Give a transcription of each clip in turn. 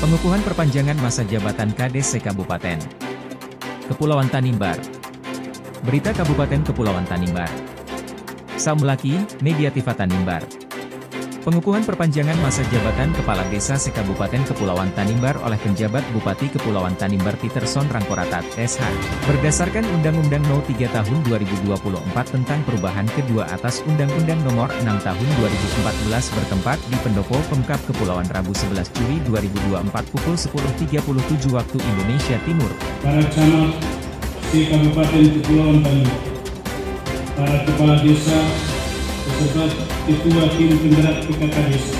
Pengukuhan perpanjangan masa jabatan KDC Kabupaten Kepulauan Tanimbar. Berita Kabupaten Kepulauan Tanimbar. Saumlaki, Media TV Tanimbar. Pengukuhan perpanjangan masa jabatan Kepala Desa se-Kabupaten Kepulauan Tanimbar oleh penjabat Bupati Kepulauan Tanimbar Peterson Rangkoratat, SH. Berdasarkan Undang-Undang No. 3 Tahun 2024 tentang perubahan kedua atas Undang-Undang Nomor 6 Tahun 2014 bertempat di Pendopo Pemkab Kepulauan Rabu 11 Juli 2024 pukul 10.37 waktu Indonesia Timur. Para camat se-Kabupaten Kepulauan Tanimbar, para kepala desa beserta ketua tim penggerak PKK Desa,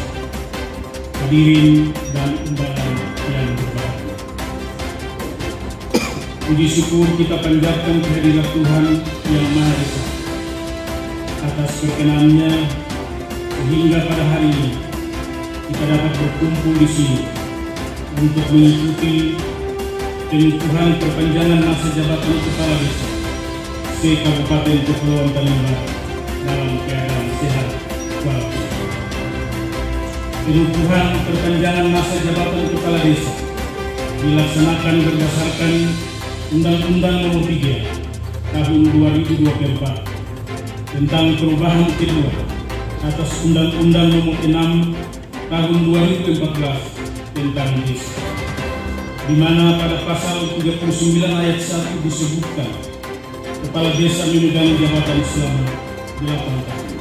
hadirin dan undangan yang berbahagia. Puji syukur kita panjatkan kehadirat Tuhan Yang Maha Esa atas perkenannya sehingga pada hari ini kita dapat berkumpul di sini untuk mengikuti pengukuhan perpanjangan masa jabatan Kepala Desa se-Kabupaten Kepulauan Tanimbar dalam keadaan sehat walafiat. Pengukuhan perpanjangan masa jabatan Kepala Desa dilaksanakan berdasarkan Undang-Undang Nomor 3 Tahun 2024 tentang perubahan kedua atas Undang-Undang Nomor 6 Tahun 2014 tentang desa, di mana pada pasal 39 ayat 1 disebutkan Kepala Desa memegang jabatan selama 8 tahun.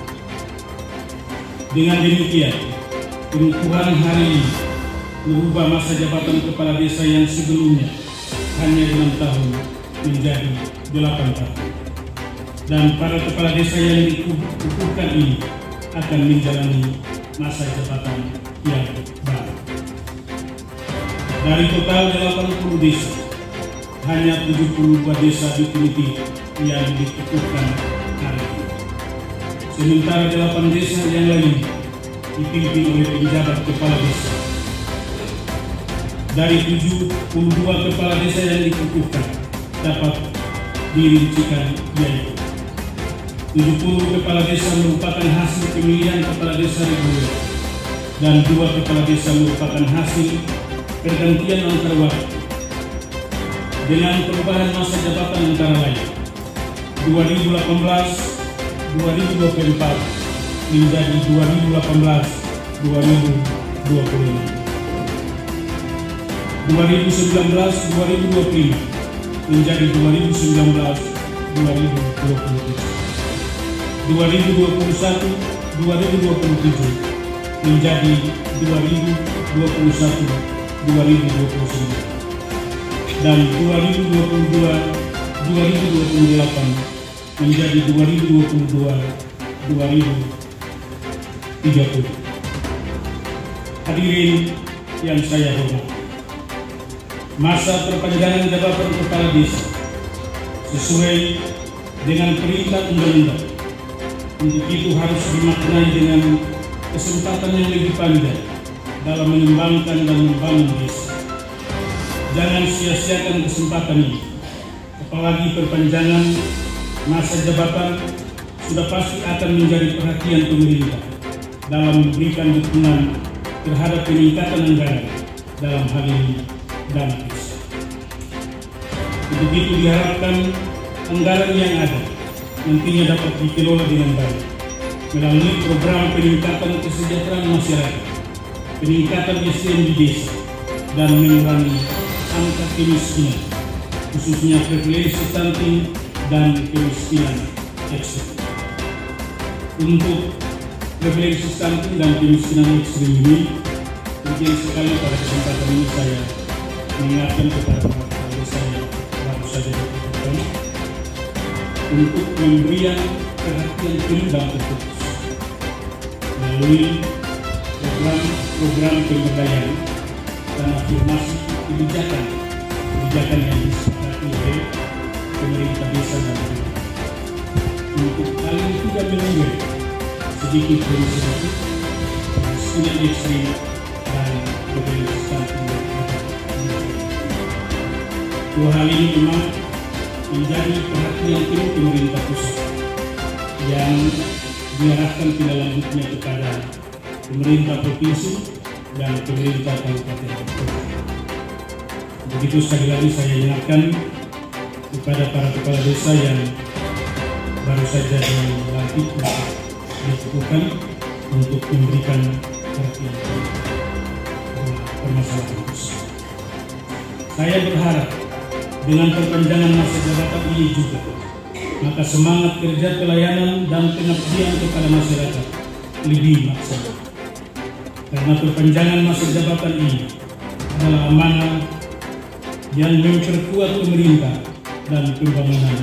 Dengan demikian, pengukuhan hari ini merubah masa jabatan Kepala Desa yang sebelumnya hanya 6 tahun menjadi 8 tahun. Dan para Kepala Desa yang dikukuhkan ini akan menjalani masa jabatan yang baru. Dari total 80 desa, hanya 72 desa definitif yang dikukuhkan hari ini. Sementara 8 desa yang lain dipimpin oleh penjabat kepala desa. Dari 72 kepala desa yang dikukuhkan dapat dirincikan yaitu 70 kepala desa merupakan hasil pemilihan kepala desa reguler dan 2 kepala desa merupakan hasil pergantian antar waktu dengan perubahan masa jabatan antara lain 2018 2024 menjadi 2018-2025, 2019-2025 menjadi 2019-2027, 2021-2027 menjadi 2021-2029 dan 2022-2028 menjadi 2022-2030. Hadirin yang saya hormati, masa perpanjangan jabatan kepala desa sesuai dengan perintah undang-undang untuk itu harus dimaknai dengan kesempatan yang lebih panjang dalam mengembangkan dan membangun desa. Jangan sia-siakan kesempatan ini, apalagi perpanjangan masa jabatan sudah pasti akan menjadi perhatian pemerintah dalam memberikan dukungan terhadap peningkatan anggaran dalam hal ini dana desa. Untuk itu diharapkan anggaran yang ada nantinya dapat dikelola dengan baik melalui program peningkatan kesejahteraan masyarakat, peningkatan SDM di desa, dan mengurangi angka kemiskinan, khususnya prevalensi stunting dan kemiskinan ekstrim. Untuk prevalensi stunting dan kemiskinan ekstrim ini penting sekali. Pada kesempatan ini saya mengingatkan kepada para desa yang baru saja dikukuhkan untuk memberikan perhatian penuh dan terfokus melalui program pemberdayaan dan afirmasi kebijakan yang disepakati oleh pemerintah desa dan pemerintah. Untuk hal ini tidak menunggu sedikit demi sedikit kemiskinan ekstrim dan prevalensi stunting. Dua hal ini memang menjadi perhatian penuh pemerintah pusat yang diarahkan tindak lanjutnya kepada pemerintah provinsi dan pemerintah Kabupaten Kota. Begitu sekali lagi saya ingatkan kepada para kepala desa yang baru saja dilantik dikukuhkan untuk memberikan perhatian permasalahan tersebut. Saya berharap dengan perpanjangan masa jabatan ini juga, maka semangat kerja pelayanan dan pengabdian kepada masyarakat lebih maksimal. Karena perpanjangan masa jabatan ini adalah amanah yang memperkuat pemerintah dan pembangunan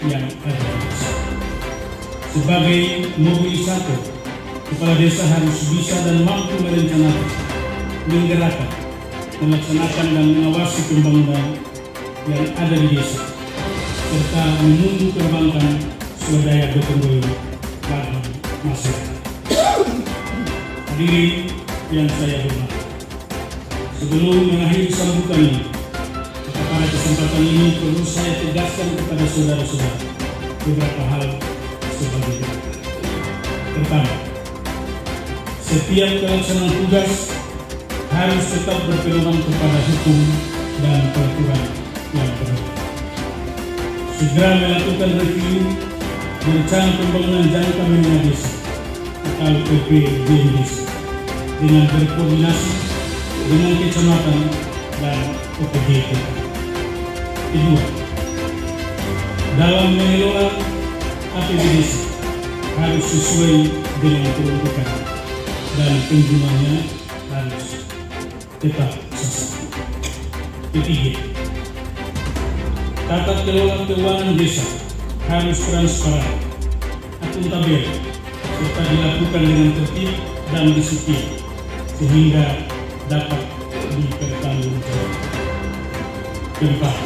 yang ada di desa. Sebagai mobilisator, kepala desa harus bisa dan mampu merencanakan, menggerakkan, melaksanakan dan mengawasi pembangunan yang ada di desa, serta menunggu perbankan swadaya gotong royong bagi masyarakat. Hadirin yang saya hormati, sebelum mengakhiri sambutan ini, pada kesempatan ini perlu saya tegaskan kepada saudara-saudara beberapa hal sebagai berikut. Pertama, setiap pelaksanaan tugas harus tetap berpedoman kepada hukum dan peraturan yang berlaku. Segera melakukan review rencana pembangunan jangka menengah desa atau PPJDS dengan berkoordinasi dengan kecamatan dan OPD. Kedua, dalam mengelola APBD harus sesuai dengan peruntukan dan penggunaannya harus tetap sasaran. Ketiga, tata kelola keuangan desa harus transparan, akuntabel, serta dilakukan dengan tertib dan disiplin sehingga dapat dipertanggungjawabkan. Keempat,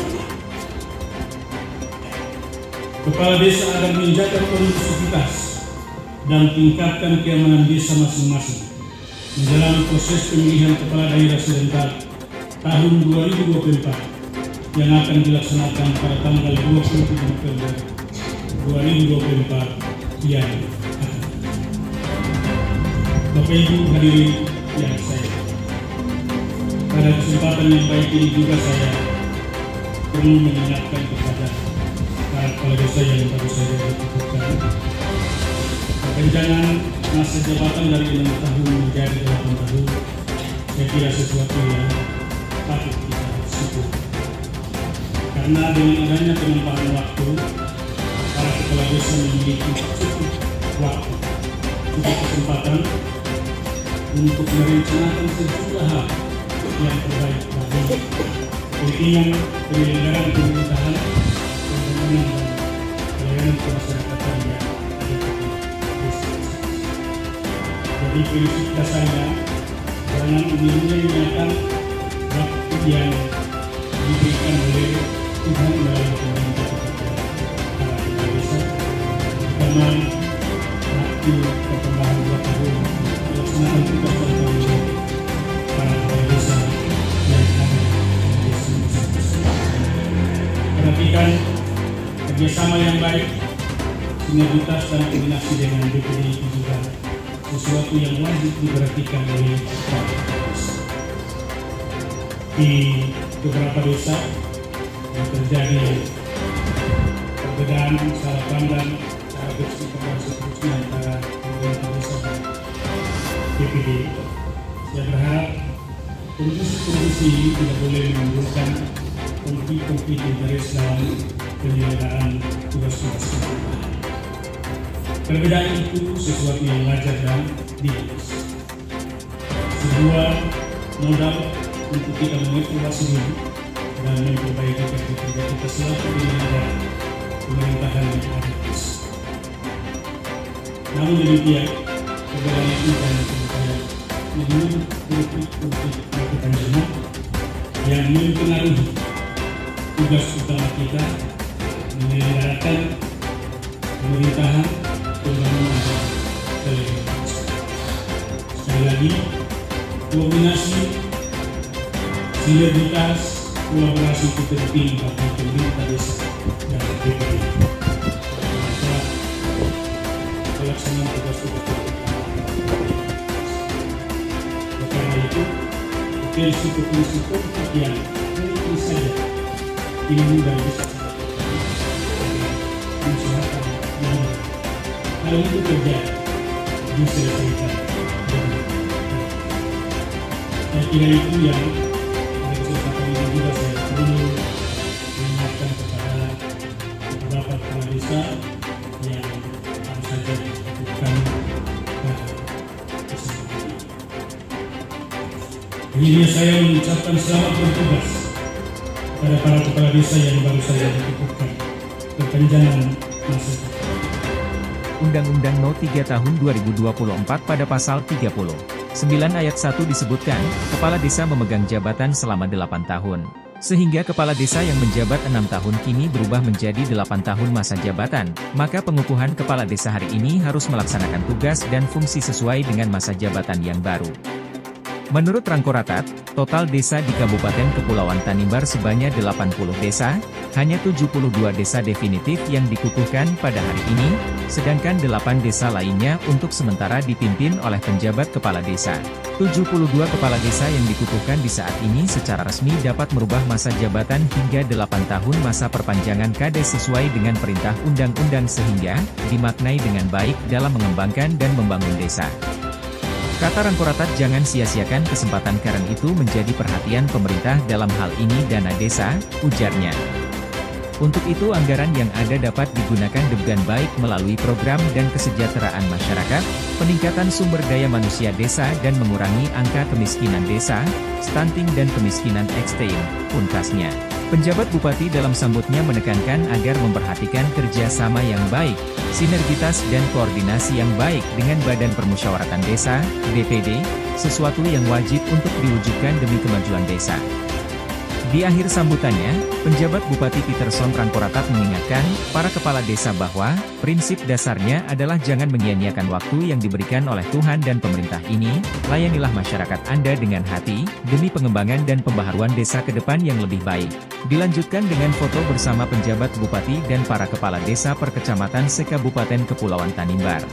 kepala desa akan menjaga kondusivitas dan tingkatkan keamanan desa masing-masing menjelang proses pemilihan kepala daerah serentak tahun 2024 yang akan dilaksanakan pada tanggal 27 November 2024 yang akan. Bapak Ibu hadirin yang saya, pada kesempatan yang baik ini juga saya perlu mengingatkan kepada para kepala desa yang baru saja dikukuhkan. Perpanjangan masa jabatan dari 6 tahun menjadi 8 tahun, saya kira sesuatu yang patut kita syukuri. Karena dengan adanya penempatan waktu, para kepala desa memiliki cukup waktu, cukup kesempatan untuk merencanakan sejumlah hal yang terbaik bagi kepentingan penyelenggaraan pemerintahan, pembangunan dan pelayanan kemasyarakatan yang ada di desa. Jadi prinsip dasarnya jangan menyia-nyiakan waktu yang diberikan oleh Tuhan melalui pemerintah kepada para kepala desa, terutama waktu pertambahan 2 tahun pelaksanaan tugas dan tanggung jawab para kepala desa yang ada di desa. Perhatikan kerjasama yang baik, sinergitas dan koordinasi dengan BPD itu juga sesuatu yang wajib diperhatikan oleh para kepala desa. Di beberapa desa yang terjadi perbedaan salah pandang, cara bersikap dan seterusnya antara pemerintah desa dan BPD. Saya berharap kondisi ini tidak boleh menimbulkan konflik-konflik interest dalam penyelenggaraan tugas-tugas pemerintahan. Perbedaan itu sesuatu yang wajar dan dinamis. Sebuah modal untuk kita mengevaluasi diri dan memperbaiki kerja kita selaku penyelenggara pemerintahan yang ada di desa. Namun demikian, perbedaan itu dan kemudian menurut konflik berkepanjangan yang mempengaruhi tugas utama kita menyelenggarakan pemerintahan, pembangunan dan pelayanan. Sekali lagi, koordinasi, sinergitas, kolaborasi itu penting bagi pemerintah desa dan BPD. Pelaksanaan tugas-tugas karena itu itu versi politik yang mungkin saja ini mudah bisa diusahakan bahwa kalau itu terjadi diselesaikan dengan saya kira itu yang pada kesempatan ini juga saya perlu mengingatkan kepada beberapa kepala desa yang baru saja dilakukan kesempatan ini. Saya mengucapkan selamat bertugas kepada para kepala desa yang baru saja dikukuhkan perpanjangan masa jabatan. Undang-Undang No 3 Tahun 2024 pada pasal 39 ayat 1 disebutkan, kepala desa memegang jabatan selama 8 tahun. Sehingga kepala desa yang menjabat 6 tahun kini berubah menjadi 8 tahun masa jabatan, maka pengukuhan kepala desa hari ini harus melaksanakan tugas dan fungsi sesuai dengan masa jabatan yang baru. Menurut Rangkoratat, total desa di Kabupaten Kepulauan Tanimbar sebanyak 80 desa, hanya 72 desa definitif yang dikukuhkan pada hari ini, sedangkan 8 desa lainnya untuk sementara dipimpin oleh penjabat kepala desa. 72 kepala desa yang dikukuhkan di saat ini secara resmi dapat merubah masa jabatan hingga 8 tahun masa perpanjangan Kades sesuai dengan perintah undang-undang sehingga dimaknai dengan baik dalam mengembangkan dan membangun desa. Kata Rangkoratat, jangan sia-siakan kesempatan karena itu menjadi perhatian pemerintah dalam hal ini dana desa, ujarnya. Untuk itu anggaran yang ada dapat digunakan dengan baik melalui program dan kesejahteraan masyarakat, peningkatan sumber daya manusia desa dan mengurangi angka kemiskinan desa, stunting dan kemiskinan ekstrem, puntasnya. Penjabat Bupati dalam sambutnya menekankan agar memperhatikan kerjasama yang baik, sinergitas dan koordinasi yang baik dengan Badan Permusyawaratan Desa, BPD, sesuatu yang wajib untuk diwujudkan demi kemajuan desa. Di akhir sambutannya, penjabat Bupati Peterson Rangkoratat mengingatkan para kepala desa bahwa prinsip dasarnya adalah jangan menyia-nyiakan waktu yang diberikan oleh Tuhan dan pemerintah ini, layanilah masyarakat Anda dengan hati, demi pengembangan dan pembaharuan desa ke depan yang lebih baik. Dilanjutkan dengan foto bersama penjabat Bupati dan para kepala desa per kecamatan se-Kabupaten Kepulauan Tanimbar.